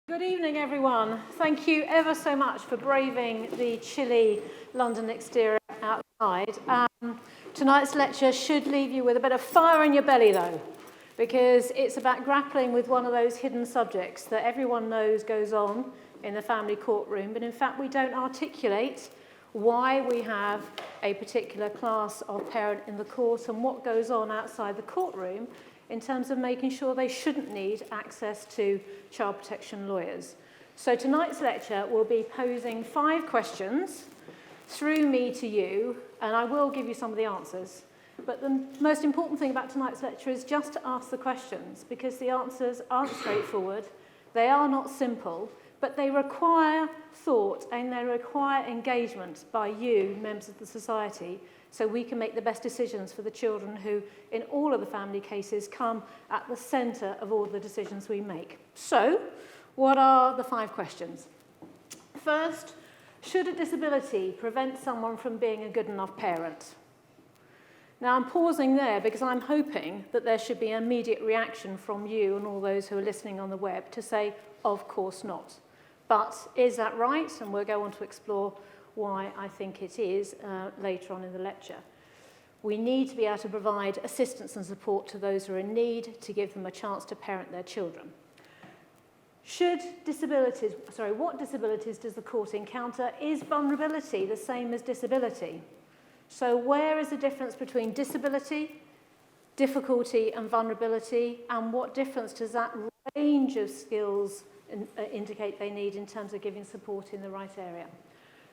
Good evening, everyone. Thank you ever so much for braving the chilly London exterior outside. Tonight's lecture should leave you with a bit of fire in your belly, though, because it's about grappling with one of those hidden subjects that everyone knows goes on in the family courtroom, but in fact we don't articulate why we have a particular class of parent in the court and what goes on outside the courtroom in terms of making sure they shouldn't need access to child protection lawyers. So tonight's lecture will be posing 5 questions through me to you, and I will give you some of the answers. But the most important thing about tonight's lecture is just to ask the questions, because the answers aren't straightforward, they are not simple, but they require thought and they require engagement by you, members of the society, so we can make the best decisions for the children who, in all of the family cases, come at the centre of all the decisions we make. So, what are the 5 questions? First, should a disability prevent someone from being a good enough parent? Now, I'm pausing there because I'm hoping that there should be an immediate reaction from you and all those who are listening on the web to say, of course not. But is that right? And we'll go on to explore why I think it is later on in the lecture. We need to be able to provide assistance and support to those who are in need to give them a chance to parent their children. What disabilities does the court encounter? Is vulnerability the same as disability? So where is the difference between disability, difficulty and vulnerability, and what difference does that range of skills indicate they need in terms of giving support in the right area?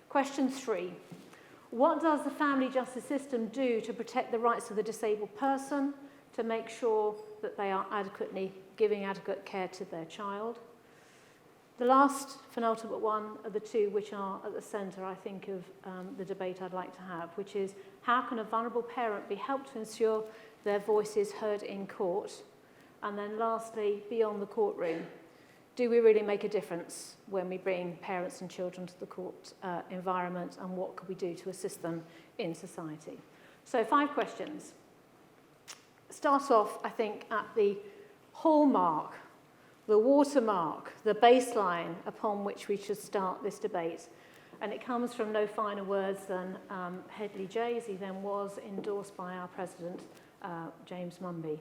Question 3. What does the family justice system do to protect the rights of the disabled person, to make sure that they are giving adequate care to their child? The last penultimate one are the 2 which are at the centre, I think, of the debate I'd like to have, which is how can a vulnerable parent be helped to ensure their voice is heard in court? And then lastly, beyond the courtroom, do we really make a difference when we bring parents and children to the court environment, and what could we do to assist them in society? So 5 questions. Start off, I think, at the hallmark, the watermark, the baseline upon which we should start this debate. And it comes from no finer words than Hedley J, as he then was, endorsed by our president, James Mumby.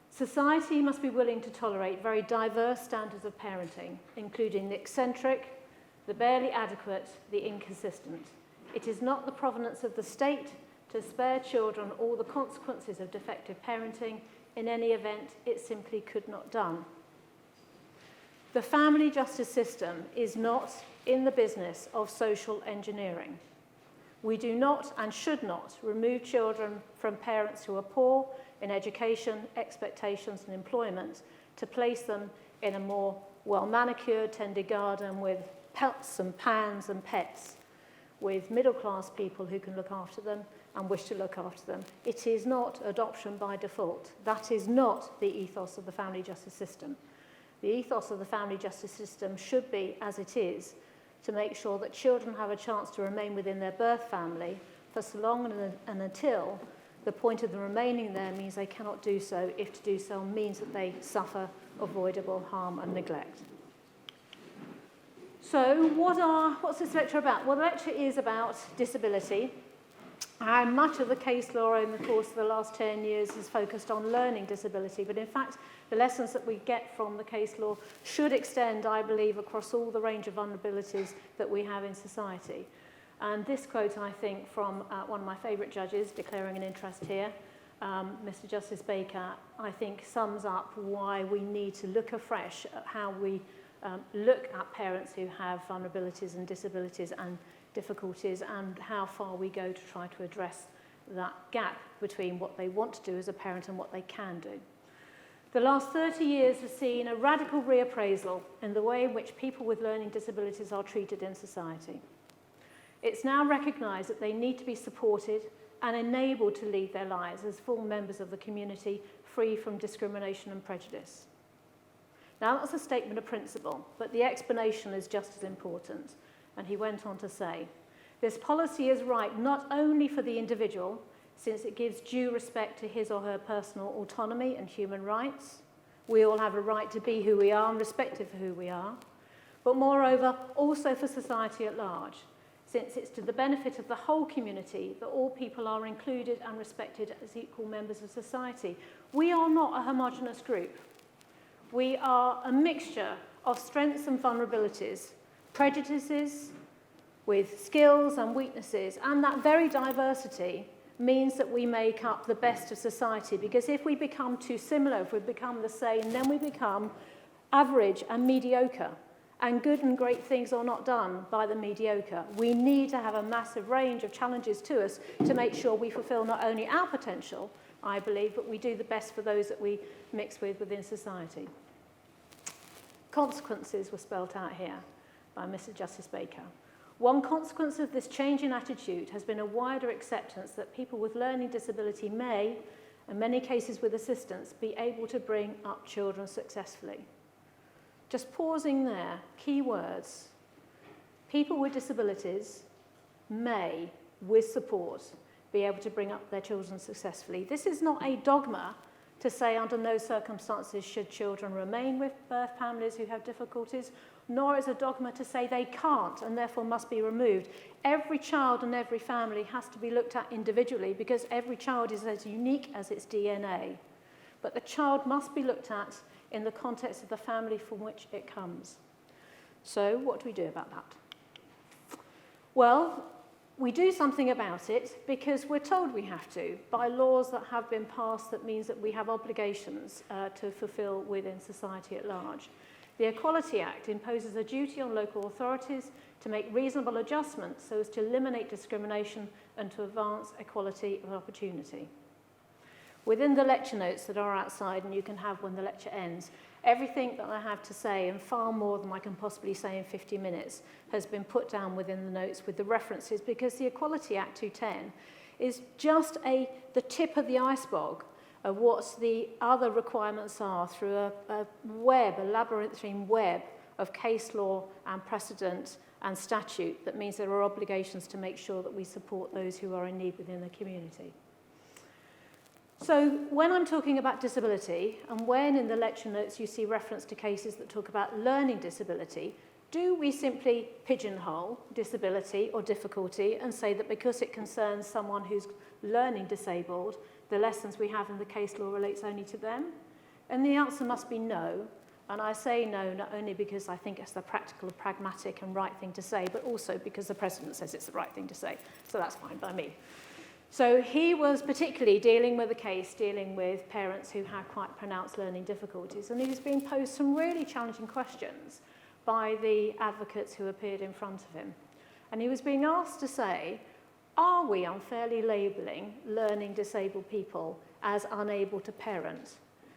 Society must be willing to tolerate very diverse standards of parenting, including the eccentric, the barely adequate, the inconsistent. It is not the provenance of the state to spare children all the consequences of defective parenting. In any event, it simply could not done. The family justice system is not in the business of social engineering. We do not and should not remove children from parents who are poor in education, expectations and employment to place them in a more well-manicured, tended garden with pots and pans and pets, with middle-class people who can look after them and wish to look after them. It is not adoption by default. That is not the ethos of the family justice system. The ethos of the family justice system should be, as it is, to make sure that children have a chance to remain within their birth family for so long and until the point of them remaining there means they cannot do so, if to do so means that they suffer avoidable harm and neglect. So what's this lecture about? Well, the lecture is about disability. And much of the case law in the course of the last 10 years has focused on learning disability, but in fact, the lessons that we get from the case law should extend, I believe, across all the range of vulnerabilities that we have in society. And this quote, I think, from one of my favourite judges declaring an interest here, Mr. Justice Baker, I think sums up why we need to look afresh at how we look at parents who have vulnerabilities and disabilities and difficulties, and how far we go to try to address that gap between what they want to do as a parent and what they can do. The last 30 years have seen a radical reappraisal in the way in which people with learning disabilities are treated in society. It's now recognised that they need to be supported and enabled to lead their lives as full members of the community, free from discrimination and prejudice. Now, that's a statement of principle, but the explanation is just as important. And he went on to say, this policy is right not only for the individual, since it gives due respect to his or her personal autonomy and human rights. We all have a right to be who we are and respected for who we are. but moreover, also for society at large, since it's to the benefit of the whole community that all people are included and respected as equal members of society. We are not a homogenous group. We are a mixture of strengths and vulnerabilities, prejudices with skills and weaknesses, and that very diversity means that we make up the best of society, because if we become too similar, if we become the same, then we become average and mediocre, and good and great things are not done by the mediocre. We need to have a massive range of challenges to us to make sure we fulfill not only our potential, I believe, but we do the best for those that we mix with within society. Consequences were spelt out here by Mrs. Justice Baker. One consequence of this change in attitude has been a wider acceptance that people with learning disability may, in many cases with assistance, be able to bring up children successfully. Just pausing there, key words. People with disabilities may, with support, be able to bring up their children successfully. This is not a dogma to say under no circumstances should children remain with birth families who have difficulties, nor is a dogma to say they can't and therefore must be removed. Every child and every family has to be looked at individually, because every child is as unique as its DNA. But the child must be looked at in the context of the family from which it comes. So what do we do about that? Well, we do something about it because we're told we have to by laws that have been passed that means that we have obligations to fulfill within society at large. The Equality Act imposes a duty on local authorities to make reasonable adjustments so as to eliminate discrimination and to advance equality of opportunity. Within the lecture notes that are outside, and you can have when the lecture ends, everything that I have to say, and far more than I can possibly say in 50 minutes, has been put down within the notes with the references, because the Equality Act 210 is just the tip of the iceberg of what the other requirements are through a labyrinthine web of case law and precedent and statute that means there are obligations to make sure that we support those who are in need within the community. So when I'm talking about disability, and when in the lecture notes you see reference to cases that talk about learning disability, do we simply pigeonhole disability or difficulty and say that because it concerns someone who's learning disabled, the lessons we have in the case law relates only to them? And the answer must be no. And I say no, not only because I think it's the practical, pragmatic and right thing to say, but also because the precedent says it's the right thing to say. So that's fine by me. So he was particularly dealing with a case dealing with parents who had quite pronounced learning difficulties, and he was being posed some really challenging questions by the advocates who appeared in front of him. And he was being asked to say, are we unfairly labelling learning disabled people as unable to parent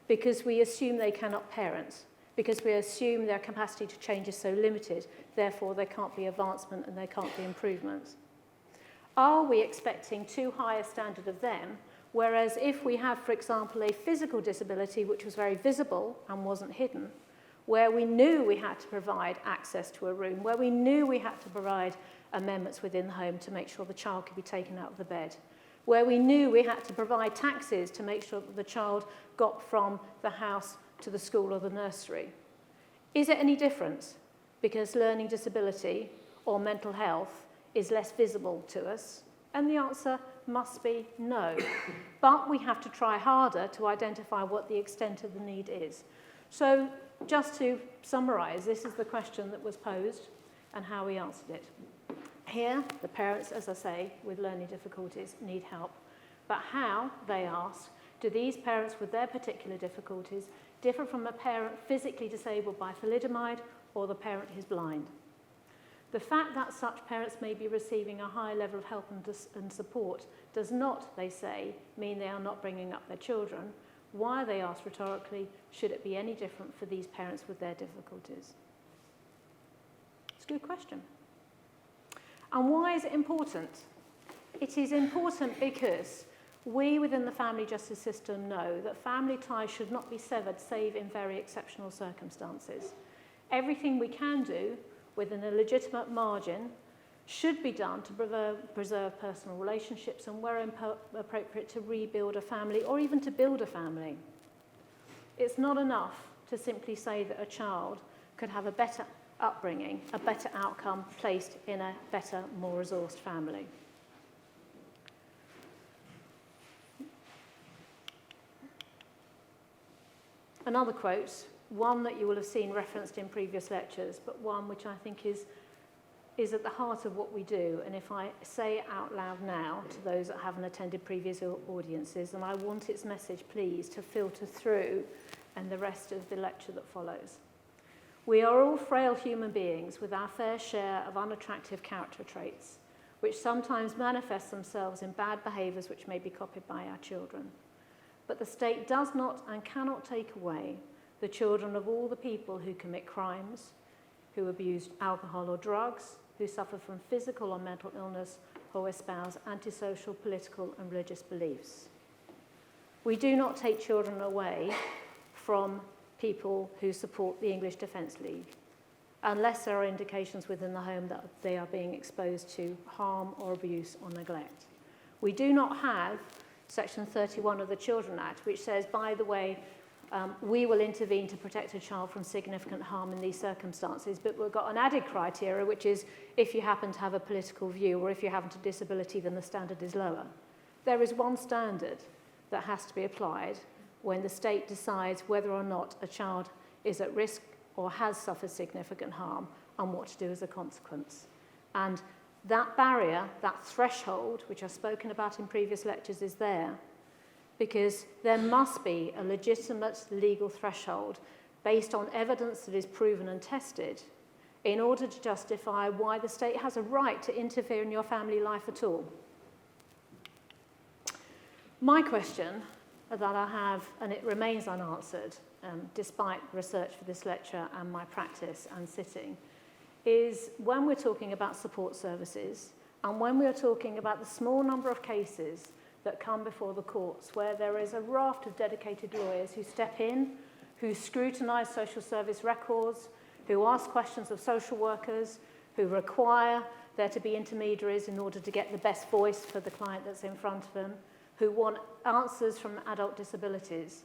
because we assume they cannot parent, because we assume their capacity to change is so limited, therefore there can't be advancement and there can't be improvement? Are we expecting too high a standard of them, whereas if we have, for example, a physical disability which was very visible and wasn't hidden, where we knew we had to provide access to a room, where we knew we had to provide amendments within the home to make sure the child could be taken out of the bed, where we knew we had to provide taxis to make sure that the child got from the house to the school or the nursery? Is it any different because learning disability or mental health is less visible to us? And the answer must be no. But we have to try harder to identify what the extent of the need is. So just to summarise, this is the question that was posed and how we answered it. Here, the parents, as I say, with learning difficulties need help. But how, they asked, do these parents with their particular difficulties differ from a parent physically disabled by thalidomide or the parent who's blind? The fact that such parents may be receiving a high level of help and support does not, they say, mean they are not bringing up their children. Why, they asked rhetorically, should it be any different for these parents with their difficulties? It's a good question. And why is it important? It is important because we within the family justice system know that family ties should not be severed save in very exceptional circumstances. Everything we can do within a legitimate margin should be done to preserve personal relationships and, where appropriate, to rebuild a family or even to build a family. It's not enough to simply say that a child could have a better upbringing, a better outcome placed in a better, more resourced family. Another quote, one that you will have seen referenced in previous lectures, but one which I think is at the heart of what we do. And if I say it out loud now to those that haven't attended previous audiences, and I want its message, please, to filter through and the rest of the lecture that follows. We are all frail human beings with our fair share of unattractive character traits, which sometimes manifest themselves in bad behaviours which may be copied by our children. But the state does not and cannot take away the children of all the people who commit crimes, who abuse alcohol or drugs, who suffer from physical or mental illness, or espouse antisocial, political and religious beliefs. We do not take children away from people who support the English Defence League, unless there are indications within the home that they are being exposed to harm or abuse or neglect. We do not have Section 31 of the Children Act, which says, by the way, we will intervene to protect a child from significant harm in these circumstances, but we've got an added criteria, which is if you happen to have a political view or if you have a disability, then the standard is lower. There is one standard that has to be applied when the state decides whether or not a child is at risk or has suffered significant harm and what to do as a consequence. And that barrier, that threshold, which I've spoken about in previous lectures, is there because there must be a legitimate legal threshold based on evidence that is proven and tested in order to justify why the state has a right to interfere in your family life at all. My question that I have, and it remains unanswered despite research for this lecture and my practice and sitting, is when we're talking about support services and when we're talking about the small number of cases that come before the courts where there is a raft of dedicated lawyers who step in, who scrutinise social service records, who ask questions of social workers, who require there to be intermediaries in order to get the best voice for the client that's in front of them, who want answers from adult disabilities.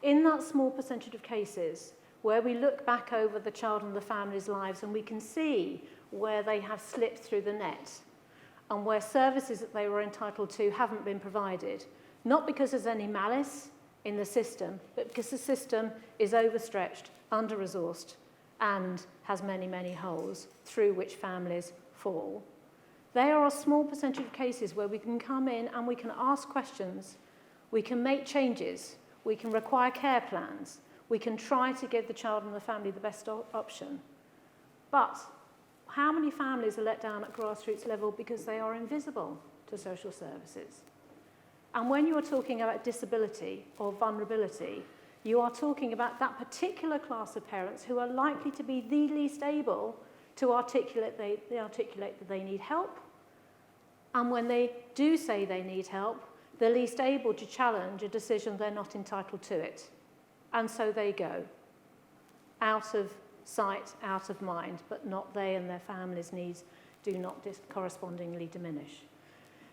In that small percentage of cases where we look back over the child and the family's lives and we can see where they have slipped through the net and where services that they were entitled to haven't been provided, not because there's any malice in the system, but because the system is overstretched, under-resourced, and has many, many holes through which families fall. There are a small percentage of cases where we can come in and we can ask questions, we can make changes, we can require care plans, we can try to give the child and the family the best option. But how many families are let down at grassroots level because they are invisible to social services? And when you are talking about disability or vulnerability, you are talking about that particular class of parents who are likely to be the least able to articulate that they need help. And when they do say they need help, they're least able to challenge a decision they're not entitled to it. And so they go, out of sight, out of mind, but not they and their families' needs do not correspondingly diminish.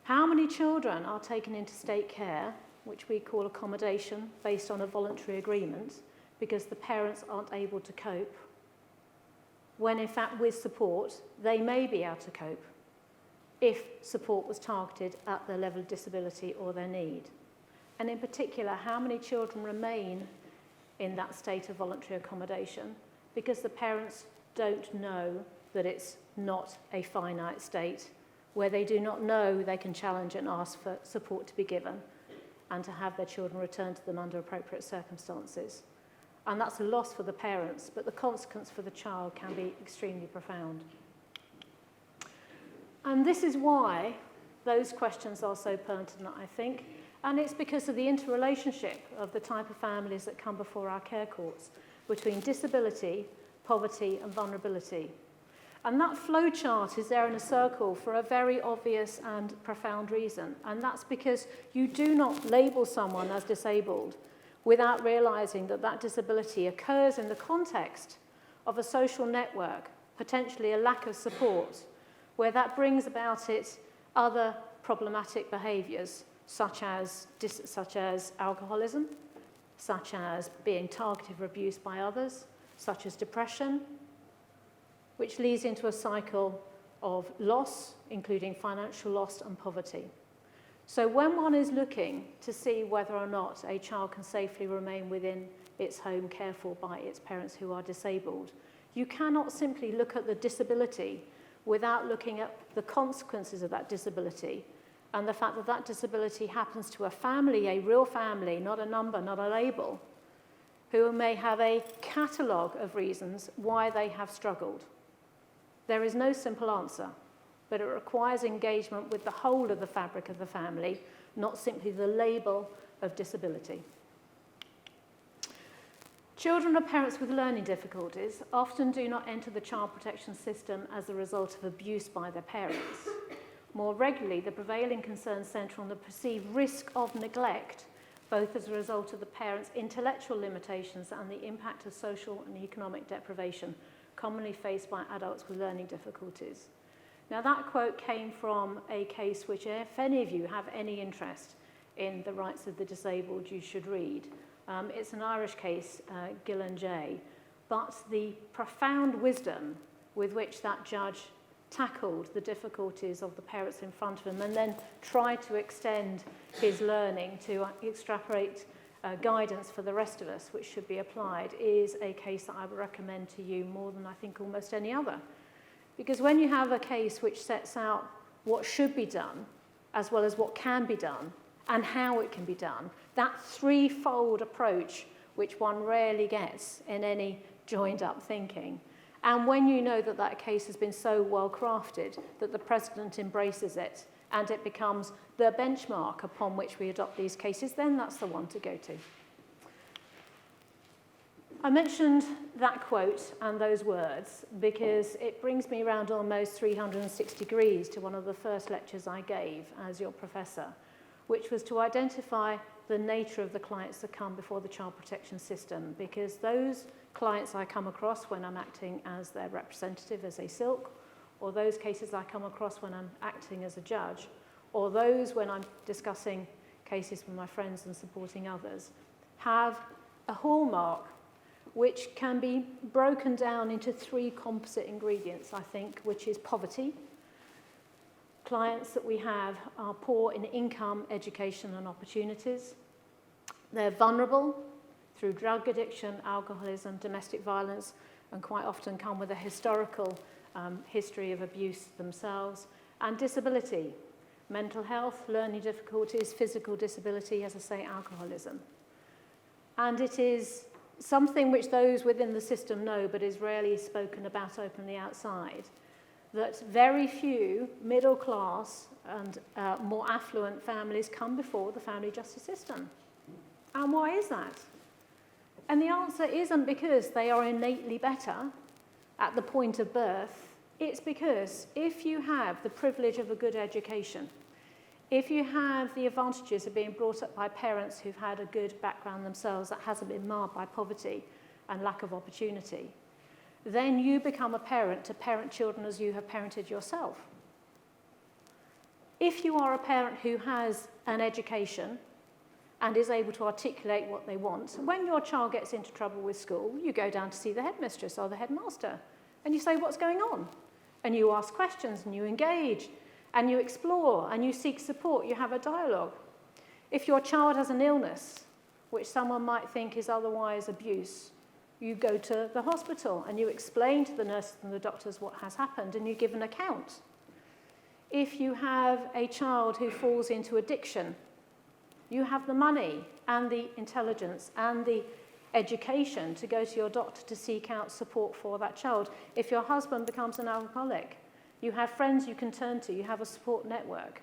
How many children are taken into state care, which we call accommodation, based on a voluntary agreement, because the parents aren't able to cope, when in fact with support, they may be able to cope, if support was targeted at their level of disability or their need. And in particular, how many children remain in that state of voluntary accommodation because the parents don't know that it's not a finite state, where they do not know they can challenge and ask for support to be given and to have their children returned to them under appropriate circumstances. And that's a loss for the parents, but the consequence for the child can be extremely profound. And this is why those questions are so pertinent, I think, and it's because of the interrelationship of the type of families that come before our care courts between disability, poverty and vulnerability. And that flow chart is there in a circle for a very obvious and profound reason, and that's because you do not label someone as disabled without realising that that disability occurs in the context of a social network, potentially a lack of support, where that brings about it other problematic behaviours, such as alcoholism, such as being targeted or abused by others, such as depression, which leads into a cycle of loss, including financial loss and poverty. So when one is looking to see whether or not a child can safely remain within its home cared for by its parents who are disabled, you cannot simply look at the disability without looking at the consequences of that disability and the fact that that disability happens to a family, a real family, not a number, not a label, who may have a catalogue of reasons why they have struggled. There is no simple answer, but it requires engagement with the whole of the fabric of the family, not simply the label of disability. Children of parents with learning difficulties often do not enter the child protection system as a result of abuse by their parents. More regularly, the prevailing concerns centre on the perceived risk of neglect, both as a result of the parents' intellectual limitations and the impact of social and economic deprivation commonly faced by adults with learning difficulties. Now, that quote came from a case which, if any of you have any interest in the rights of the disabled, you should read. It's an Irish case, Gill and Jay, but the profound wisdom with which that judge tackled the difficulties of the parents in front of him and then tried to extend his learning to extrapolate guidance for the rest of us, which should be applied, is a case that I would recommend to you more than I think almost any other. Because when you have a case which sets out what should be done, as well as what can be done, and how it can be done, that threefold approach, which one rarely gets in any joined-up thinking. And when you know that that case has been so well crafted that the President embraces it and it becomes the benchmark upon which we adopt these cases, then that's the one to go to. I mentioned that quote and those words because it brings me around almost 360 degrees to one of the first lectures I gave as your professor, which was to identify the nature of the clients that come before the child protection system, because those clients I come across when I'm acting as their representative as a silk, or those cases I come across when I'm acting as a judge, or those when I'm discussing cases with my friends and supporting others, have a hallmark which can be broken down into three composite ingredients, I think, which is poverty. Clients that we have are poor in income, education, and opportunities. They're vulnerable through drug addiction, alcoholism, domestic violence, and quite often come with a historical history of abuse themselves, and disability, mental health, learning difficulties, physical disability, as I say, alcoholism. And it is something which those within the system know, but is rarely spoken about openly outside, that very few middle class and more affluent families come before the family justice system. And why is that? And the answer isn't because they are innately better at the point of birth. It's because if you have the privilege of a good education, if you have the advantages of being brought up by parents who've had a good background themselves that hasn't been marred by poverty and lack of opportunity, then you become a parent to parent children as you have parented yourself. If you are a parent who has an education and is able to articulate what they want, when your child gets into trouble with school, you go down to see the headmistress or the headmaster and you say, what's going on? And you ask questions and you engage and you explore and you seek support, you have a dialogue. If your child has an illness, which someone might think is otherwise abuse, you go to the hospital and you explain to the nurses and the doctors what has happened and you give an account. If you have a child who falls into addiction, you have the money and the intelligence and the education to go to your doctor to seek out support for that child. If your husband becomes an alcoholic, you have friends you can turn to, you have a support network.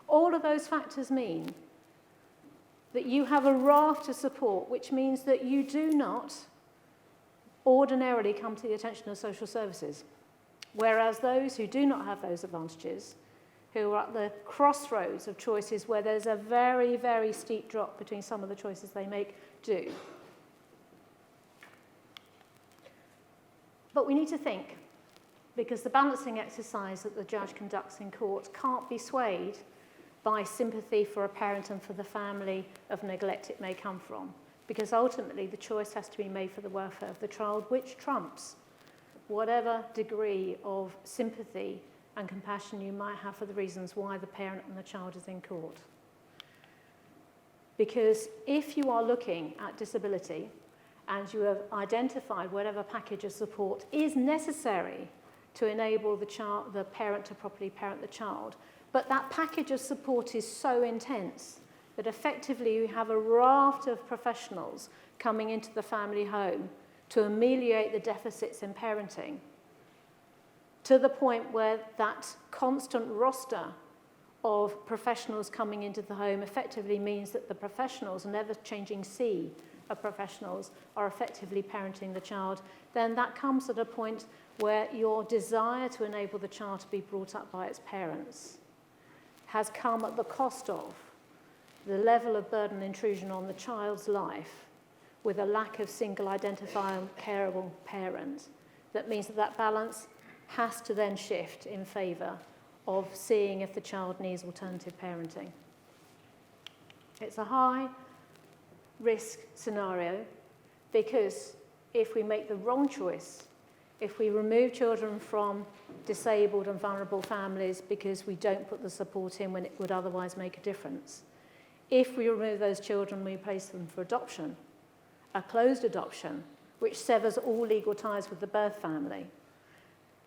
All of those factors mean that you have a raft of support, which means that you do not ordinarily come to the attention of social services. Whereas those who do not have those advantages, who are at the crossroads of choices where there's a very, very steep drop between some of the choices they make, do. But we need to think, because the balancing exercise that the judge conducts in court can't be swayed by sympathy for a parent and for the family of neglect it may come from, because ultimately the choice has to be made for the welfare of the child, which trumps whatever degree of sympathy and compassion you might have for the reasons why the parent and the child is in court. Because if you are looking at disability and you have identified whatever package of support is necessary to enable the parent to properly parent the child, but that package of support is so intense that effectively you have a raft of professionals coming into the family home to ameliorate the deficits in parenting, to the point where that constant roster of professionals coming into the home effectively means that the professionals, an ever-changing sea of professionals, are effectively parenting the child, then that comes at a point where your desire to enable the child to be brought up by its parents has come at the cost of the level of burden intrusion on the child's life with a lack of single identifiable careable parent. That means that that balance has to then shift in favour of seeing if the child needs alternative parenting. It's a high risk scenario because if we make the wrong choice, if we remove children from disabled and vulnerable families because we don't put the support in when it would otherwise make a difference, if we remove those children, we place them for adoption, a closed adoption, which severs all legal ties with the birth family,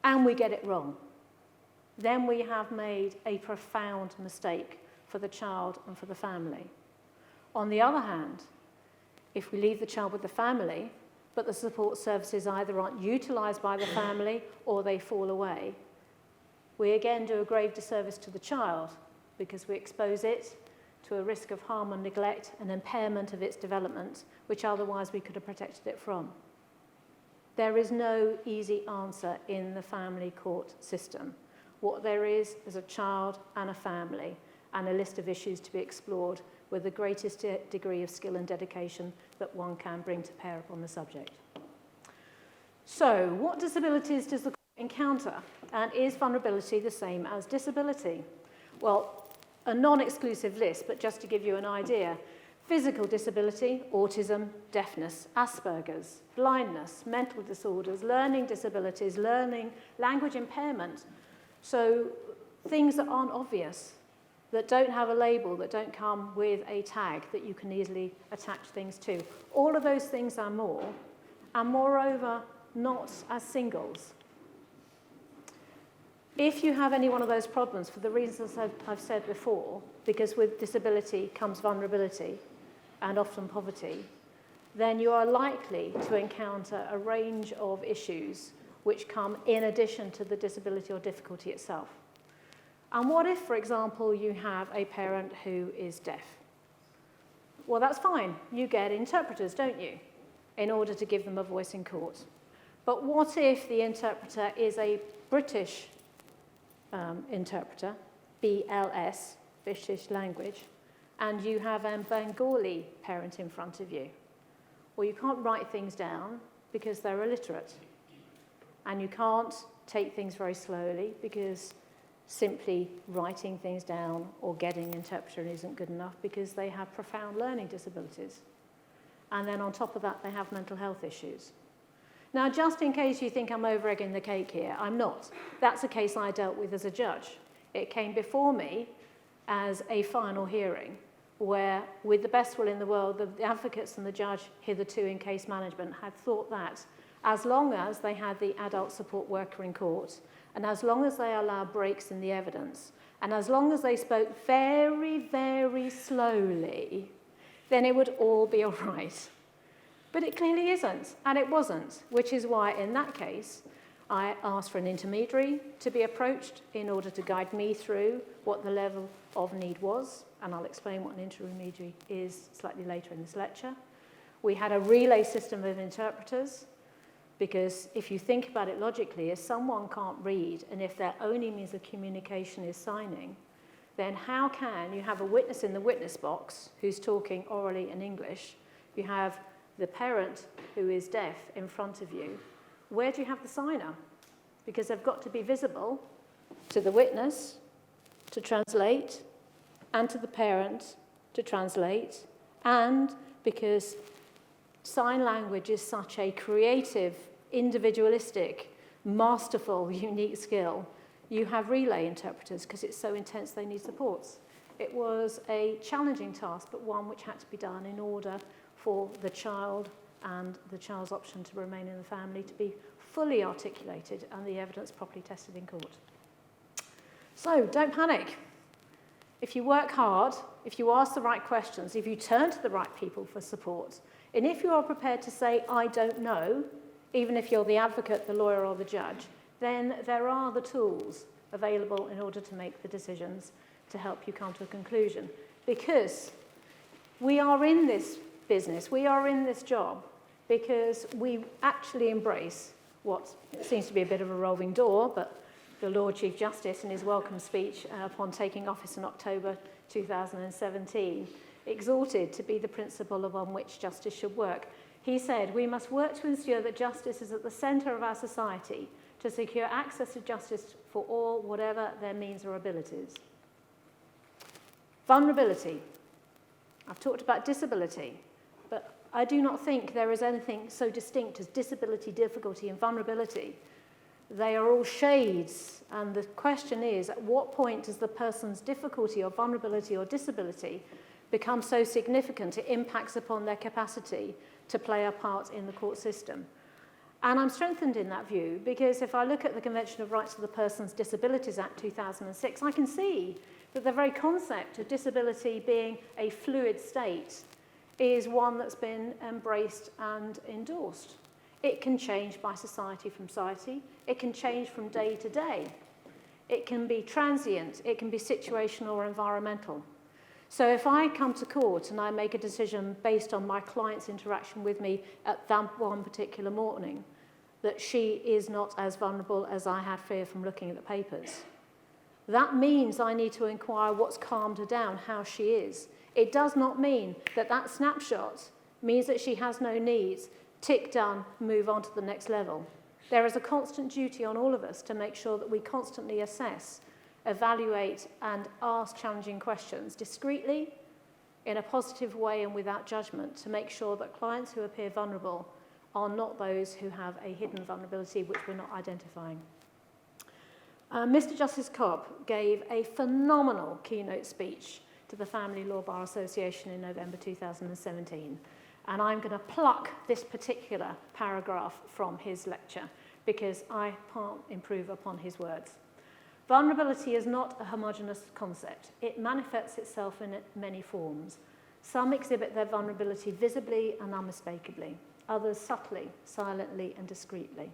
and we get it wrong, then we have made a profound mistake for the child and for the family. On the other hand, if we leave the child with the family, but the support services either aren't utilised by the family or they fall away, we again do a grave disservice to the child because we expose it to a risk of harm and neglect and impairment of its development, which otherwise we could have protected it from. There is no easy answer in the family court system. What there is a child and a family and a list of issues to be explored with the greatest degree of skill and dedication that one can bring to bear upon the subject. So, what disabilities does the court encounter? And is vulnerability the same as disability? Well, a non-exclusive list, but just to give you an idea: physical disability, autism, deafness, Asperger's, blindness, mental disorders, learning disabilities, language impairment. So things that aren't obvious, that don't have a label, that don't come with a tag that you can easily attach things to. All of those things are more, and moreover, not as singles. If you have any one of those problems, for the reasons I've said before, because with disability comes vulnerability and often poverty, then you are likely to encounter a range of issues which come in addition to the disability or difficulty itself. And what if, for example, you have a parent who is deaf? Well, that's fine. You get interpreters, don't you, in order to give them a voice in court. But what if the interpreter is a British interpreter, BLS, British language, and you have a Bengali parent in front of you? Well, you can't write things down because they're illiterate. And you can't take things very slowly because simply writing things down or getting an interpreter isn't good enough because they have profound learning disabilities. And then on top of that, they have mental health issues. Now, just in case you think I'm over-egging the cake here, I'm not. That's a case I dealt with as a judge. It came before me as a final hearing where, with the best will in the world, the advocates and the judge hitherto in case management had thought that as long as they had the adult support worker in court, and as long as they allowed breaks in the evidence, and as long as they spoke very, very slowly, then it would all be all right. But it clearly isn't, and it wasn't, which is why in that case, I asked for an intermediary to be approached in order to guide me through what the level of need was, and I'll explain what an intermediary is slightly later in this lecture. We had a relay system of interpreters, because if you think about it logically, if someone can't read and if their only means of communication is signing, then how can you have a witness in the witness box who's talking orally in English? You have the parent who is deaf in front of you. Where do you have the signer? Because they've got to be visible to the witness to translate and to the parent to translate, and because sign language is such a creative, individualistic masterful, unique skill. You have relay interpreters because it's so intense they need supports. It was a challenging task, but one which had to be done in order for the child and the child's option to remain in the family to be fully articulated and the evidence properly tested in court. So don't panic. If you work hard, if you ask the right questions, if you turn to the right people for support, and if you are prepared to say, I don't know, even if you're the advocate, the lawyer, or the judge, then there are the tools available in order to make the decisions to help you come to a conclusion. Because we are in this business, we are in this job, because we actually embrace what seems to be a bit of a revolving door, but the Lord Chief Justice in his welcome speech upon taking office in October 2017 exhorted to be the principle upon which justice should work. He said, we must work to ensure that justice is at the centre of our society to secure access to justice for all, whatever their means or abilities. Vulnerability. I've talked about disability, but I do not think there is anything so distinct as disability, difficulty, and vulnerability. They are all shades, and the question is, at what point does the person's difficulty or vulnerability or disability become so significant it impacts upon their capacity to play a part in the court system? And I'm strengthened in that view because if I look at the Convention of Rights of the Persons Disabilities Act 2006, I can see that the very concept of disability being a fluid state is one that's been embraced and endorsed. It can change by society from society. It can change from day to day. It can be transient. It can be situational or environmental. So if I come to court and I make a decision based on my client's interaction with me at that one particular morning, that she is not as vulnerable as I had fear from looking at the papers, that means I need to inquire what's calmed her down, how she is. It does not mean that that snapshot means that she has no needs. Tick done, move on to the next level. There is a constant duty on all of us to make sure that we constantly assess, evaluate, and ask challenging questions discreetly, in a positive way and without judgment, to make sure that clients who appear vulnerable are not those who have a hidden vulnerability which we're not identifying. Mr. Justice Cobb gave a phenomenal keynote speech to the Family Law Bar Association in November 2017. And I'm going to pluck this particular paragraph from his lecture because I can't improve upon his words. Vulnerability is not a homogeneous concept. It manifests itself in many forms. Some exhibit their vulnerability visibly and unmistakably, others subtly, silently, and discreetly.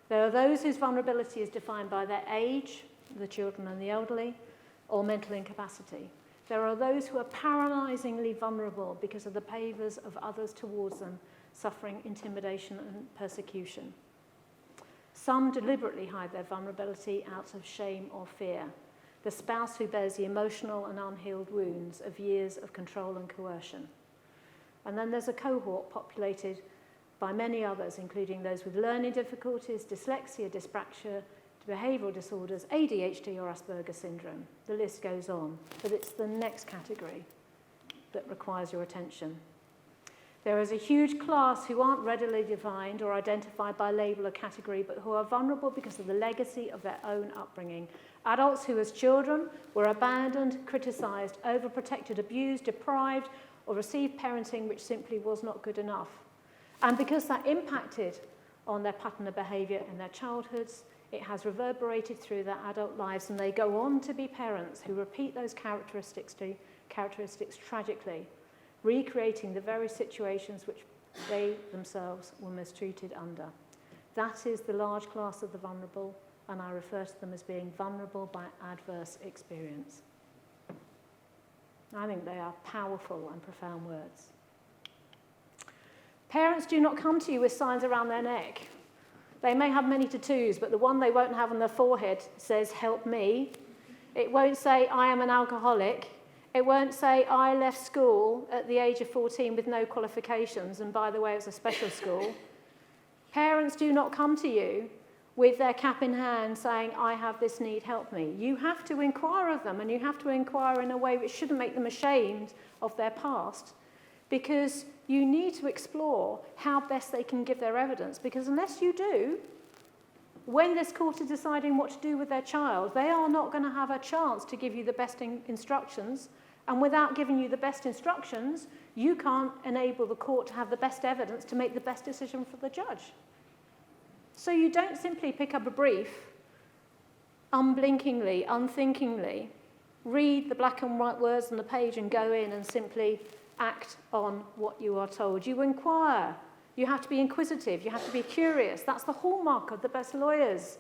There are those whose vulnerability is defined by their age, the children and the elderly, or mental incapacity. There are those who are paralyzingly vulnerable because of the behaviours of others towards them, suffering intimidation and persecution. Some deliberately hide their vulnerability out of shame or fear. The spouse who bears the emotional and unhealed wounds of years of control and coercion. And then there's a cohort populated by many others, including those with learning difficulties, dyslexia, dyspraxia, behavioural disorders, ADHD or Asperger's syndrome. The list goes on, but it's the next category that requires your attention. There is a huge class who aren't readily defined or identified by label or category, but who are vulnerable because of the legacy of their own upbringing. Adults who as children were abandoned, criticised, overprotected, abused, deprived, or received parenting which simply was not good enough. And because that impacted on their pattern of behaviour in their childhoods, it has reverberated through their adult lives, and they go on to be parents who repeat those characteristics tragically, recreating the very situations which they themselves were mistreated under. That is the large class of the vulnerable, and I refer to them as being vulnerable by adverse experience. I think they are powerful and profound words. Parents do not come to you with signs around their neck. They may have many tattoos, but the one they won't have on their forehead says, "Help me." It won't say, "I am an alcoholic." It won't say, "I left school at the age of 14 with no qualifications, and by the way, it was a special school." Parents do not come to you with their cap in hand saying, "I have this need, help me." You have to inquire of them, and you have to inquire in a way which shouldn't make them ashamed of their past, because you need to explore how best they can give their evidence, because unless you do, When this court is deciding what to do with their child, they are not going to have a chance to give you the best instructions. And without giving you the best instructions, you can't enable the court to have the best evidence to make the best decision for the judge. So you don't simply pick up a brief, unblinkingly, unthinkingly, read the black and white words on the page and go in and simply act on what you are told. You inquire. You have to be inquisitive. You have to be curious. That's the hallmark of the best lawyers.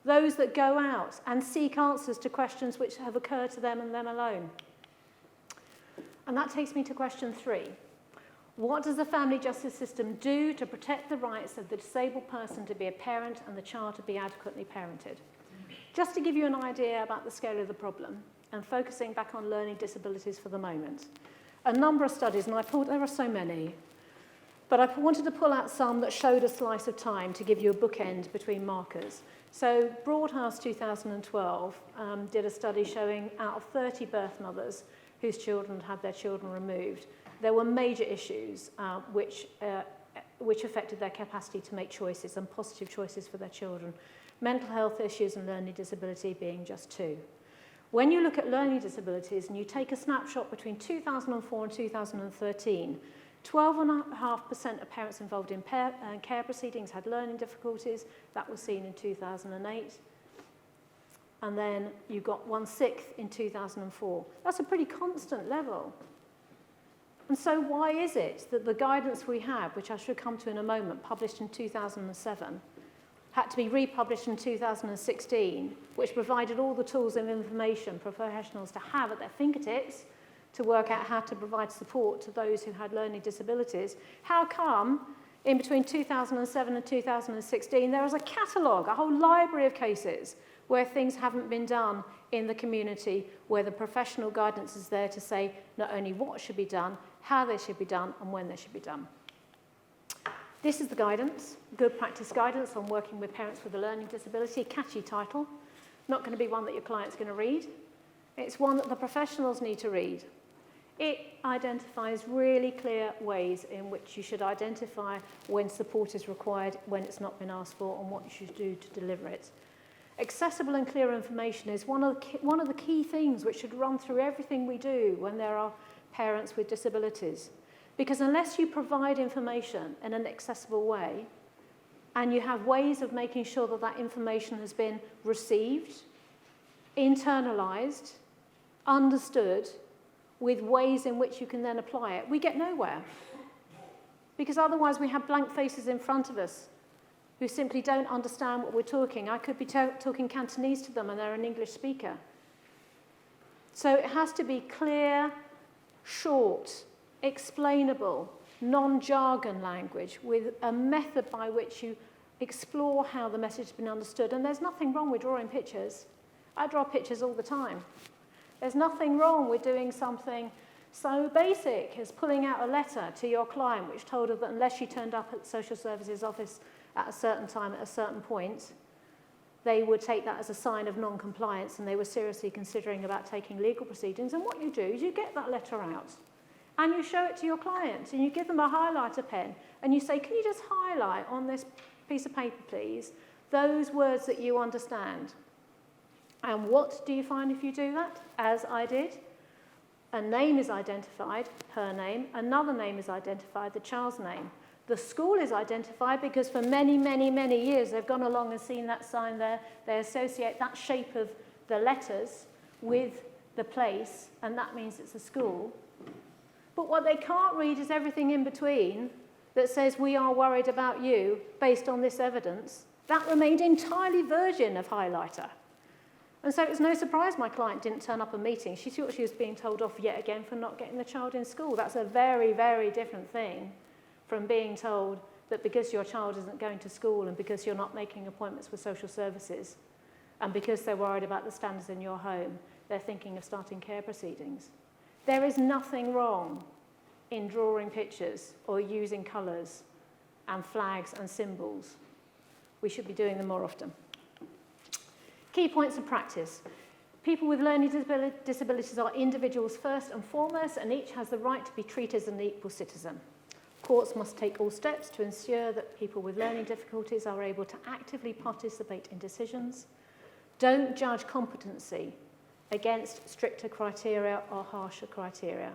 Those that go out and seek answers to questions which have occurred to them and them alone. And that takes me to question 3. What does the family justice system do to protect the rights of the disabled person to be a parent and the child to be adequately parented? Just to give you an idea about the scale of the problem, and focusing back on learning disabilities for the moment. A number of studies, and there are so many, but I wanted to pull out some that showed a slice of time to give you a bookend between markers. So Broadhouse 2012 did a study showing out of 30 birth mothers whose children had their children removed, there were major issues which affected their capacity to make choices and positive choices for their children. Mental health issues and learning disability being just 2. When you look at learning disabilities and you take a snapshot between 2004 and 2013, 12.5% of parents involved in care proceedings had learning difficulties. That was seen in 2008. And then you got 1/6 in 2004. That's a pretty constant level. And so why is it that the guidance we have, which I should come to in a moment, published in 2007, had to be republished in 2016, which provided all the tools and information professionals to have at their fingertips to work out how to provide support to those who had learning disabilities? How come in between 2007 and 2016 there is a catalogue, a whole library of cases where things haven't been done in the community, where the professional guidance is there to say not only what should be done, how they should be done, and when they should be done? This is the guidance, good practice guidance on working with parents with a learning disability. Catchy title, not going to be one that your client's going to read. It's one that the professionals need to read. It identifies really clear ways in which you should identify when support is required, when it's not been asked for, and what you should do to deliver it. Accessible and clear information is one of the key things which should run through everything we do when there are parents with disabilities. Because unless you provide information in an accessible way, and you have ways of making sure that that information has been received, internalized, understood, with ways in which you can then apply it, we get nowhere. Because otherwise we have blank faces in front of us who simply don't understand what we're talking. I could be talking Cantonese to them and they're an English speaker. So it has to be clear, short, explainable, non-jargon language with a method by which you explore how the message has been understood. And there's nothing wrong with drawing pictures. I draw pictures all the time. There's nothing wrong with doing something so basic as pulling out a letter to your client which told her that unless she turned up at the social services office at a certain time at a certain point, they would take that as a sign of non-compliance and they were seriously considering about taking legal proceedings. And what you do is you get that letter out and you show it to your client and you give them a highlighter pen and you say, can you just highlight on this piece of paper, please, those words that you understand? And what do you find if you do that, as I did? A name is identified, her name. Another name is identified, the child's name. The school is identified because for many, many, many years they've gone along and seen that sign there. They associate that shape of the letters with the place, and that means it's a school. But what they can't read is everything in between that says, we are worried about you based on this evidence. That remained entirely virgin of highlighter. And so it's no surprise my client didn't turn up a meeting. She thought she was being told off yet again for not getting the child in school. That's a very, very different thing from being told that because your child isn't going to school and because you're not making appointments with social services and because they're worried about the standards in your home, they're thinking of starting care proceedings. There is nothing wrong in drawing pictures or using colours and flags and symbols. We should be doing them more often. Key points of practice. People with learning disabilities are individuals first and foremost, and each has the right to be treated as an equal citizen. Courts must take all steps to ensure that people with learning difficulties are able to actively participate in decisions. Don't judge competency against stricter criteria or harsher criteria.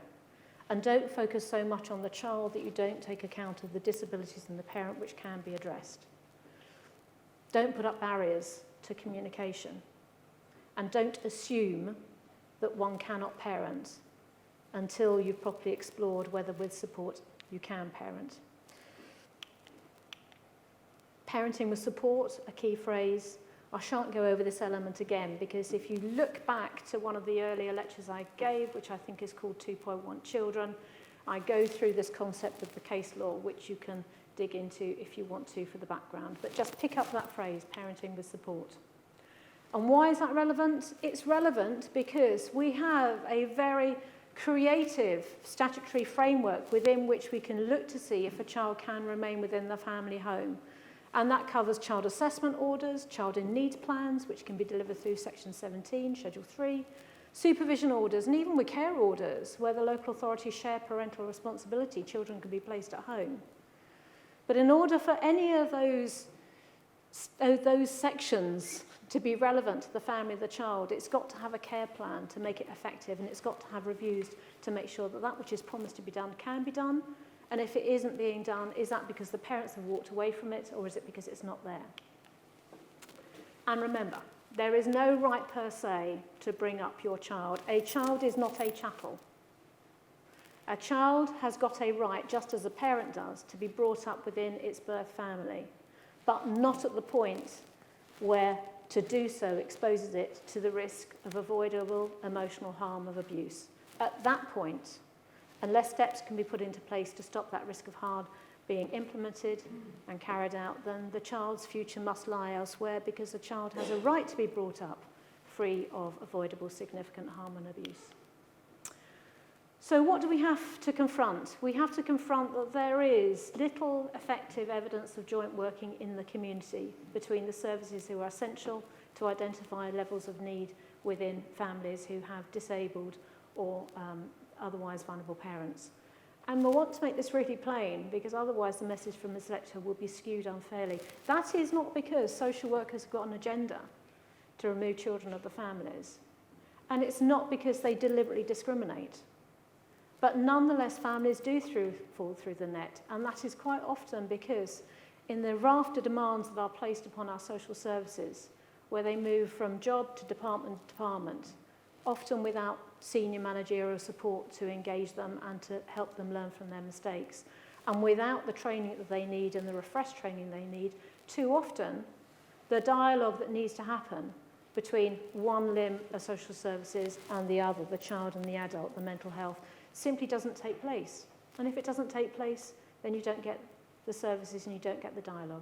And don't focus so much on the child that you don't take account of the disabilities in the parent, which can be addressed. Don't put up barriers to communication. And don't assume that one cannot parent until you've properly explored whether with support you can parent. Parenting with support, a key phrase. I shan't go over this element again, because if you look back to one of the earlier lectures I gave, which I think is called 2.1 Children, I go through this concept of the case law, which you can dig into if you want to for the background. But just pick up that phrase, parenting with support. And why is that relevant? It's relevant because we have a very creative statutory framework within which we can look to see if a child can remain within the family home. And that covers child assessment orders, child in need plans, which can be delivered through Section 17, Schedule 3, supervision orders, and even with care orders, where the local authorities share parental responsibility, children can be placed at home. But in order for any of those sections to be relevant to the family of the child, it's got to have a care plan to make it effective, and it's got to have reviews to make sure that that which is promised to be done can be done. And if it isn't being done, is that because the parents have walked away from it, or is it because it's not there? And remember, there is no right per se to bring up your child. A child is not a chattel. A child has got a right, just as a parent does, to be brought up within its birth family, but not at the point where to do so exposes it to the risk of avoidable emotional harm of abuse. At that point, unless steps can be put into place to stop that risk of harm being implemented and carried out, then the child's future must lie elsewhere, because the child has a right to be brought up free of avoidable significant harm and abuse. So what do we have to confront? We have to confront that there is little effective evidence of joint working in the community between the services who are essential to identify levels of need within families who have disabled or otherwise vulnerable parents. And we want to make this really plain, because otherwise the message from this lecture will be skewed unfairly. That is not because social workers have got an agenda to remove children of the families. And it's not because they deliberately discriminate. But nonetheless, families do fall through the net. And that is quite often because in the raft of demands that are placed upon our social services, where they move from job to department, often without senior managerial support to engage them and to help them learn from their mistakes, and without the training that they need and the refreshed training they need, too often the dialogue that needs to happen between one limb of social services and the other, the child and the adult, the mental health, simply doesn't take place. And if it doesn't take place, then you don't get the services and you don't get the dialogue.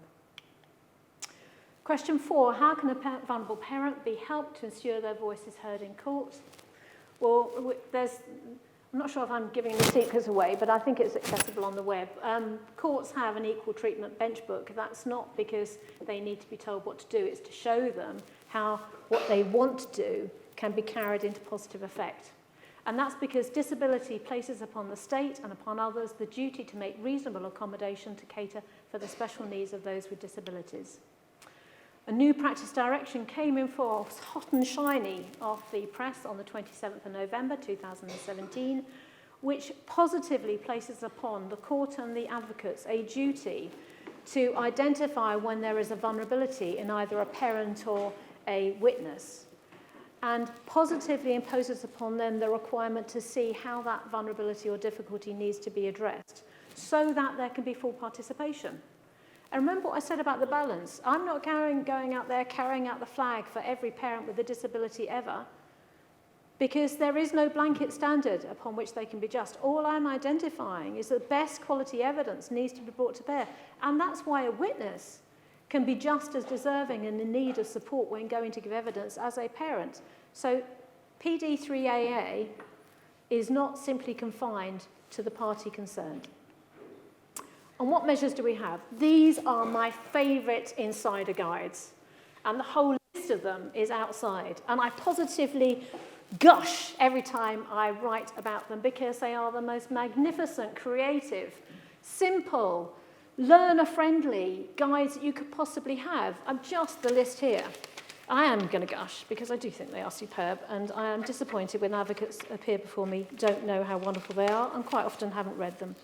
Question 4, how can a vulnerable parent be helped to ensure their voice is heard in court? Well, I'm not sure if I'm giving the secrets away, but I think it's accessible on the web. Courts have an equal treatment bench book. That's not because they need to be told what to do. It's to show them how what they want to do can be carried into positive effect. And that's because disability places upon the state and upon others the duty to make reasonable accommodation to cater for the special needs of those with disabilities. A new practice direction came in force hot and shiny off the press on the 27th of November 2017, which positively places upon the court and the advocates a duty to identify when there is a vulnerability in either a parent or a witness, and positively imposes upon them the requirement to see how that vulnerability or difficulty needs to be addressed so that there can be full participation. And remember what I said about the balance. I'm not going out there carrying out the flag for every parent with a disability ever, because there is no blanket standard upon which they can be just. All I'm identifying is that best quality evidence needs to be brought to bear. And that's why a witness can be just as deserving and in need of support when going to give evidence as a parent. So PD3AA is not simply confined to the party concerned. And what measures do we have? These are my favourite insider guides, and the whole list of them is outside. And I positively gush every time I write about them, because they are the most magnificent, creative simple, learner-friendly guides that you could possibly have. Just the list here. I am going to gush because I do think they are superb, and I am disappointed when advocates appear before me, don't know how wonderful they are, and quite often haven't read them.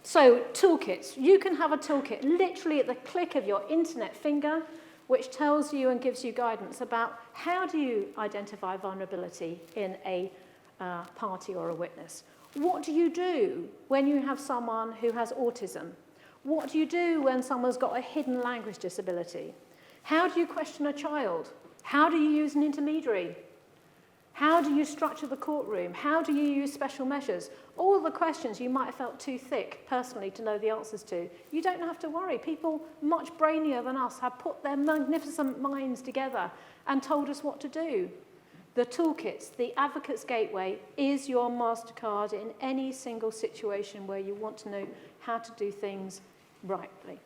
So, toolkits. You can have a toolkit literally at the click of your internet finger, which tells you and gives you guidance about how do you identify vulnerability in a party or a witness. What do you do when you have someone who has autism? What do you do when someone's got a hidden language disability? How do you question a child? How do you use an intermediary? How do you structure the courtroom? How do you use special measures? All the questions you might have felt too thick personally to know the answers to. You don't have to worry. People much brainier than us have put their magnificent minds together and told us what to do. The toolkits, the Advocate's Gateway, is your MasterCard in any single situation where you want to know how to do things rightly.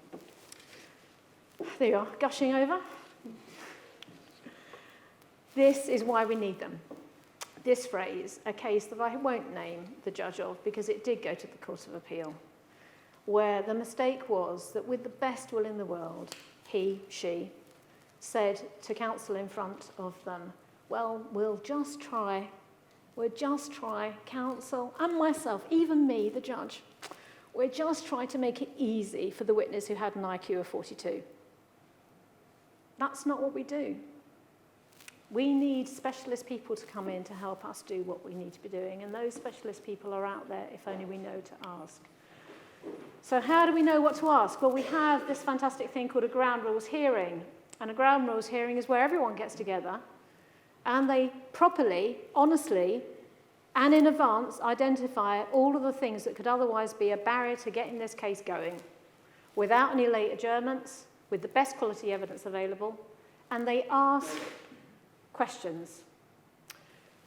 There you are, gushing over. This is why we need them. This phrase, a case that I won't name the judge of because it did go to the Court of Appeal, where the mistake was that with the best will in the world, he, she, said to counsel in front of them, well, we'll just try, counsel, and myself, even me, the judge, we'll just try to make it easy for the witness who had an IQ of 42. That's not what we do. We need specialist people to come in to help us do what we need to be doing, and those specialist people are out there if only we know to ask. So how do we know what to ask? Well, we have this fantastic thing called a ground rules hearing, and a ground rules hearing is where everyone gets together and they properly, honestly, and in advance identify all of the things that could otherwise be a barrier to getting this case going without any late adjournments, with the best quality evidence available, and they ask questions.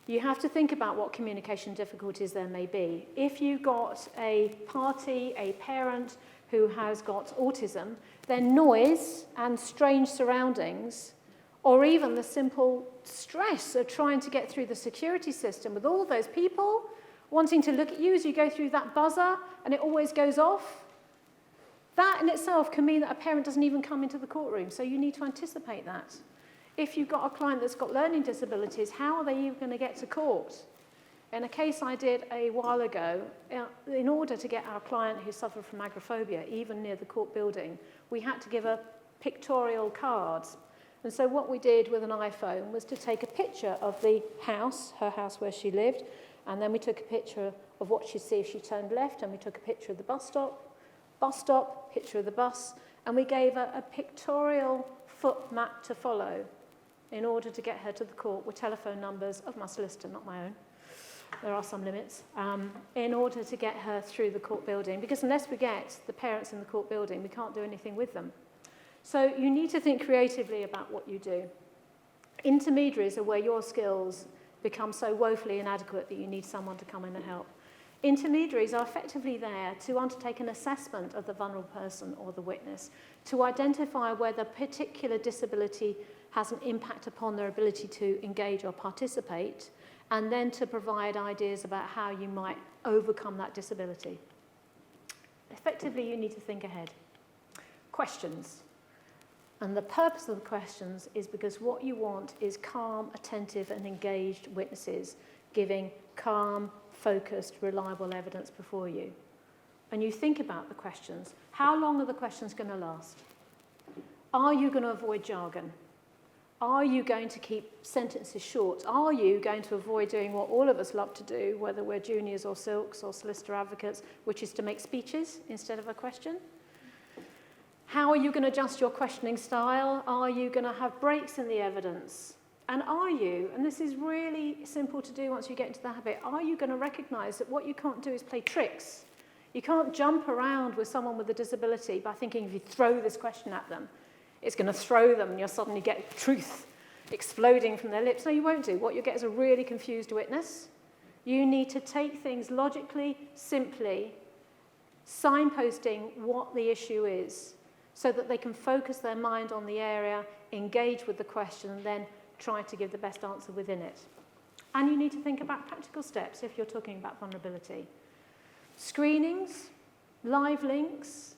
You have to think about what communication difficulties there may be. If you've got a party, a parent who has got autism, then noise and strange surroundings, or even the simple stress of trying to get through the security system with all of those people wanting to look at you as you go through that buzzer and it always goes off, that in itself can mean that a parent doesn't even come into the courtroom, so you need to anticipate that. If you've got a client that's got learning disabilities, how are they even going to get to court? In a case I did a while ago, in order to get our client who suffered from agoraphobia, even near the court building, we had to give her pictorial cards. And so what we did with an iPhone was to take a picture of the house, her house where she lived, and then we took a picture of what she'd see if she turned left, and we took a picture of the bus stop, picture of the bus, and we gave her a pictorial foot map to follow in order to get her to the court with telephone numbers of my solicitor, not my own. There are some limits, in order to get her through the court building, because unless we get the parents in the court building, we can't do anything with them. So you need to think creatively about what you do. Intermediaries are where your skills become so woefully inadequate that you need someone to come in and help. Intermediaries are effectively there to undertake an assessment of the vulnerable person or the witness, to identify whether a particular disability has an impact upon their ability to engage or participate, and then to provide ideas about how you might overcome that disability. Effectively, you need to think ahead. Questions. And the purpose of the questions is because what you want is calm, attentive, and engaged witnesses giving calm, focused, reliable evidence before you. And you think about the questions. How long are the questions going to last? Are you going to avoid jargon? Are you going to keep sentences short? Are you going to avoid doing what all of us love to do, whether we're juniors or silks or solicitor advocates, which is to make speeches instead of a question? How are you going to adjust your questioning style? Are you going to have breaks in the evidence? And are you, and this is really simple to do once you get into the habit, are you going to recognise that what you can't do is play tricks? You can't jump around with someone with a disability by thinking if you throw this question at them, it's going to throw them and you'll suddenly get truth exploding from their lips. No, you won't do. What you'll get is a really confused witness. You need to take things logically, simply, signposting what the issue is so that they can focus their mind on the area, engage with the question, and then try to give the best answer within it. And you need to think about practical steps if you're talking about vulnerability. Screenings, live links,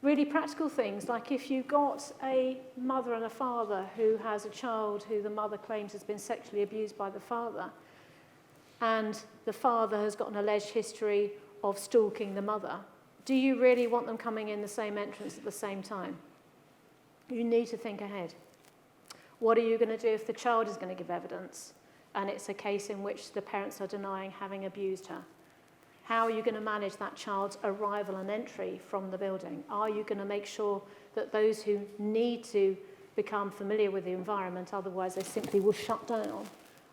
really practical things, like if you've got a mother and a father who has a child who the mother claims has been sexually abused by the father, and the father has got an alleged history of stalking the mother, do you really want them coming in the same entrance at the same time? You need to think ahead. What are you going to do if the child is going to give evidence and it's a case in which the parents are denying having abused her? How are you going to manage that child's arrival and entry from the building? Are you going to make sure that those who need to become familiar with the environment, otherwise they simply will shut down?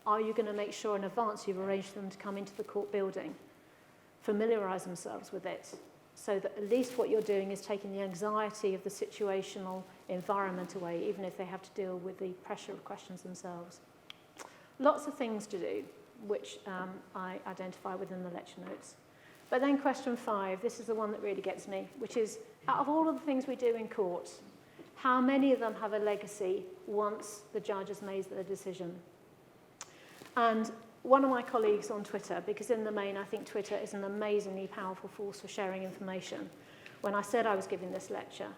Are you going to make sure in advance you've arranged for them to come into the court building, familiarise themselves with it, so that at least what you're doing is taking the anxiety of the situational environment away, even if they have to deal with the pressure of questions themselves? Lots of things to do, which I identify within the lecture notes. But then question 5, this is the one that really gets me, which is, out of all of the things we do in court, how many of them have a legacy once the judge has made their decision? And one of my colleagues on Twitter, because in the main I think Twitter is an amazingly powerful force for sharing information, when I said I was giving this lecture,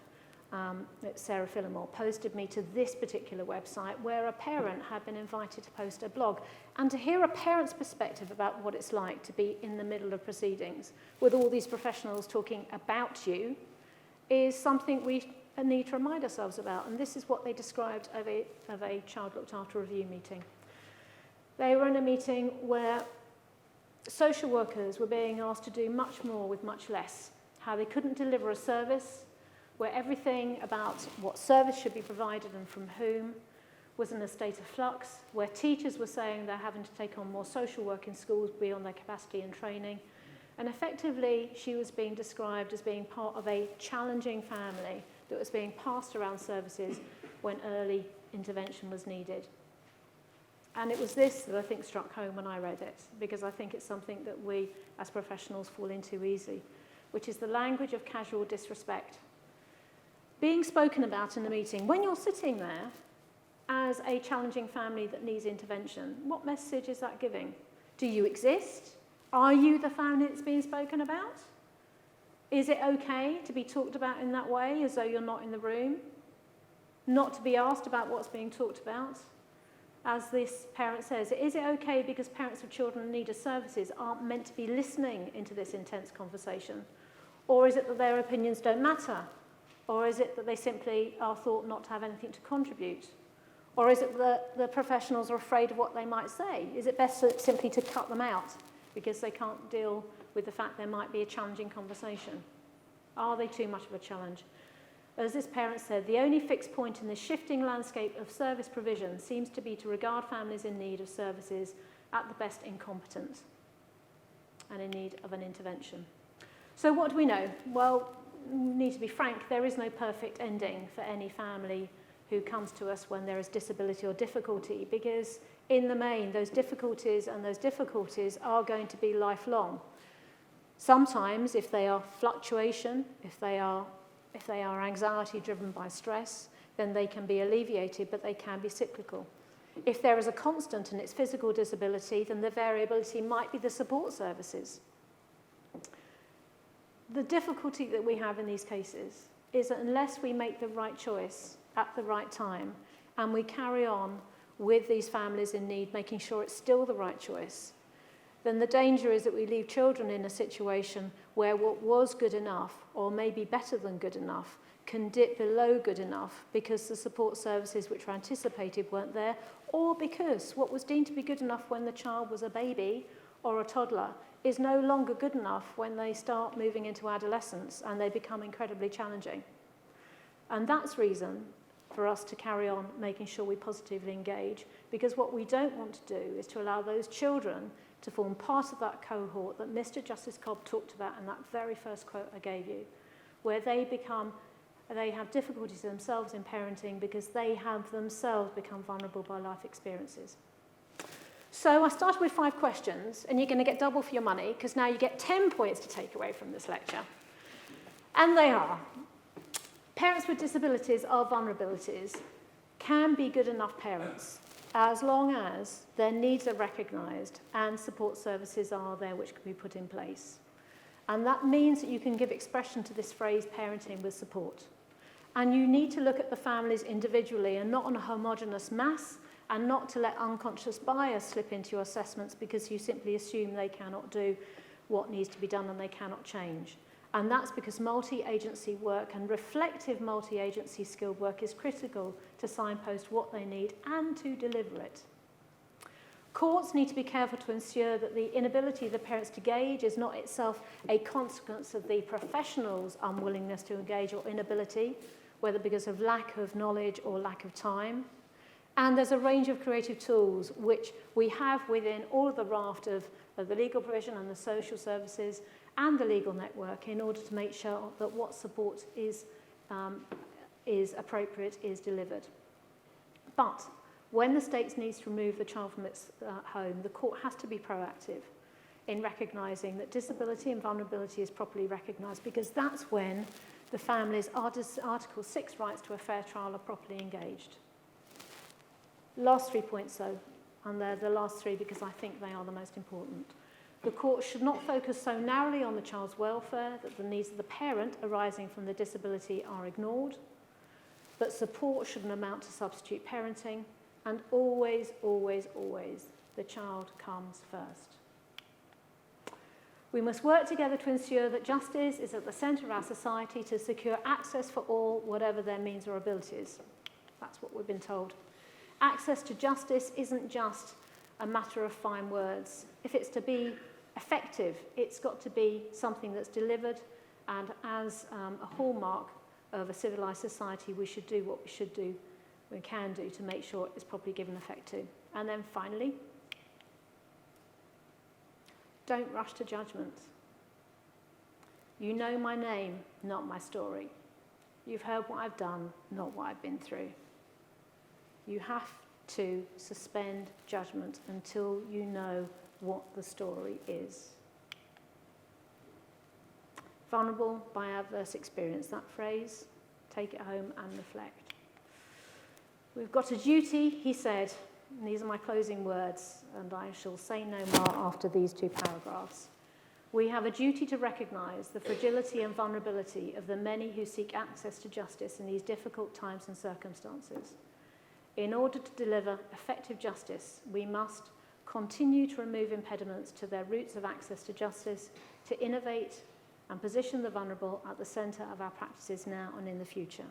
Sarah Phillimore posted me to this particular website where a parent had been invited to post a blog. And to hear a parent's perspective about what it's like to be in the middle of proceedings with all these professionals talking about you is something we need to remind ourselves about. And this is what they described of a child looked after review meeting. They were in a meeting where social workers were being asked to do much more with much less, how they couldn't deliver a service, where everything about what service should be provided and from whom was in a state of flux, where teachers were saying they're having to take on more social work in schools beyond their capacity and training. And effectively, she was being described as being part of a challenging family that was being passed around services when early intervention was needed. And it was this that I think struck home when I read it, because I think it's something that we as professionals fall into easy, which is the language of casual disrespect being spoken about in the meeting. When you're sitting there as a challenging family that needs intervention, what message is that giving? Do you exist? Are you the family that's being spoken about? Is it okay to be talked about in that way, as though you're not in the room? Not to be asked about what's being talked about? As this parent says, is it okay because parents of children in need of services aren't meant to be listening into this intense conversation? Or is it that their opinions don't matter? Or is it that they simply are thought not to have anything to contribute? Or is it that the professionals are afraid of what they might say? Is it best simply to cut them out because they can't deal with the fact there might be a challenging conversation? Are they too much of a challenge? As this parent said, the only fixed point in this shifting landscape of service provision seems to be to regard families in need of services at the best incompetent and in need of an intervention. So what do we know? Well, we need to be frank, there is no perfect ending for any family who comes to us when there is disability or difficulty, because in the main, those difficulties are going to be lifelong. Sometimes, if they are fluctuation, if they are anxiety driven by stress, then they can be alleviated, but they can be cyclical. If there is a constant and it's physical disability, then the variability might be the support services. The difficulty that we have in these cases is that unless we make the right choice at the right time and we carry on with these families in need, making sure it's still the right choice, then the danger is that we leave children in a situation where what was good enough, or maybe better than good enough, can dip below good enough because the support services which were anticipated weren't there, or because what was deemed to be good enough when the child was a baby or a toddler is no longer good enough when they start moving into adolescence and they become incredibly challenging. And that's reason for us to carry on making sure we positively engage, because what we don't want to do is to allow those children to form part of that cohort that Mr. Justice Cobb talked about in that very first quote I gave you, where they have difficulties themselves in parenting because they have themselves become vulnerable by life experiences. So I started with 5 questions, and you're going to get double for your money, because now you get 10 points to take away from this lecture. And they are: parents with disabilities or vulnerabilities can be good enough parents as long as their needs are recognised and support services are there which can be put in place. And that means that you can give expression to this phrase, parenting with support. And you need to look at the families individually and not on a homogenous mass, and not to let unconscious bias slip into your assessments because you simply assume they cannot do what needs to be done and they cannot change. And that's because multi-agency work and reflective multi-agency skilled work is critical to signpost what they need and to deliver it. Courts need to be careful to ensure that the inability of the parents to engage is not itself a consequence of the professional's unwillingness to engage or inability, whether because of lack of knowledge or lack of time. And there's a range of creative tools which we have within all of the raft of the legal provision and the social services and the legal network in order to make sure that what support is appropriate is delivered. But when the state needs to remove the child from its home, the court has to be proactive in recognising that disability and vulnerability is properly recognised, because that's when the family's Article 6 rights to a fair trial are properly engaged. Last 3 points, though, and they're the last 3 because I think they are the most important. The court should not focus so narrowly on the child's welfare that the needs of the parent arising from the disability are ignored, but support shouldn't amount to substitute parenting, and always, always, always, the child comes first. We must work together to ensure that justice is at the centre of our society to secure access for all, whatever their means or abilities. That's what we've been told. Access to justice isn't just a matter of fine words. If it's to be effective, it's got to be something that's delivered, and as a hallmark of a civilised society, we should do what we can do to make sure it's properly given effect to. And then finally, don't rush to judgment. You know my name, not my story. You've heard what I've done, not what I've been through. You have to suspend judgment until you know what the story is. Vulnerable by adverse experience, that phrase, take it home and reflect. We've got a duty, he said, and these are my closing words, and I shall say no more after these 2 paragraphs. We have a duty to recognise the fragility and vulnerability of the many who seek access to justice in these difficult times and circumstances. In order to deliver effective justice, we must continue to remove impediments to their routes of access to justice, to innovate and position the vulnerable at the centre of our practices now and in the future.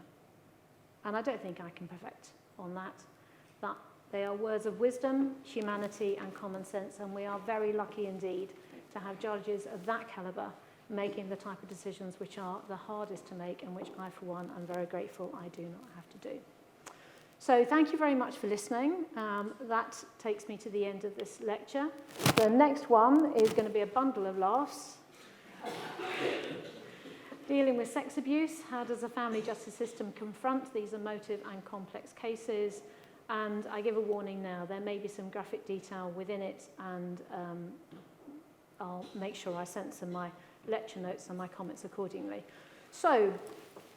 And I don't think I can perfect on that, but they are words of wisdom, humanity and common sense, and we are very lucky indeed to have judges of that calibre making the type of decisions which are the hardest to make and which I, for one, am very grateful I do not have to do. So thank you very much for listening. That takes me to the end of this lecture. The next one is going to be a bundle of laughs. Dealing with sex abuse, how does the family justice system confront these emotive and complex cases? And I give a warning now, there may be some graphic detail within it, and I'll make sure I censor my lecture notes and my comments accordingly. So,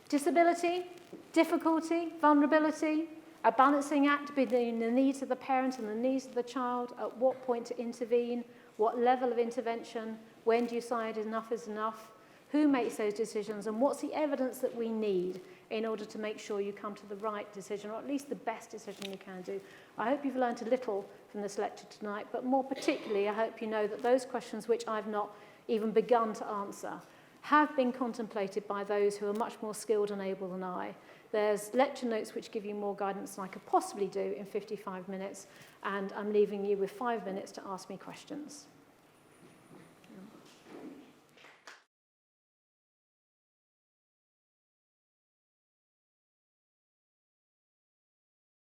disability, difficulty, vulnerability, a balancing act between the needs of the parent and the needs of the child, at what point to intervene, what level of intervention, when do you decide enough is enough, who makes those decisions, and what's the evidence that we need in order to make sure you come to the right decision, or at least the best decision you can do. I hope you've learned a little from this lecture tonight, but more particularly, I hope you know that those questions which I've not even begun to answer have been contemplated by those who are much more skilled and able than I. There's lecture notes which give you more guidance than I could possibly do in 55 minutes, and I'm leaving you with 5 minutes to ask me questions.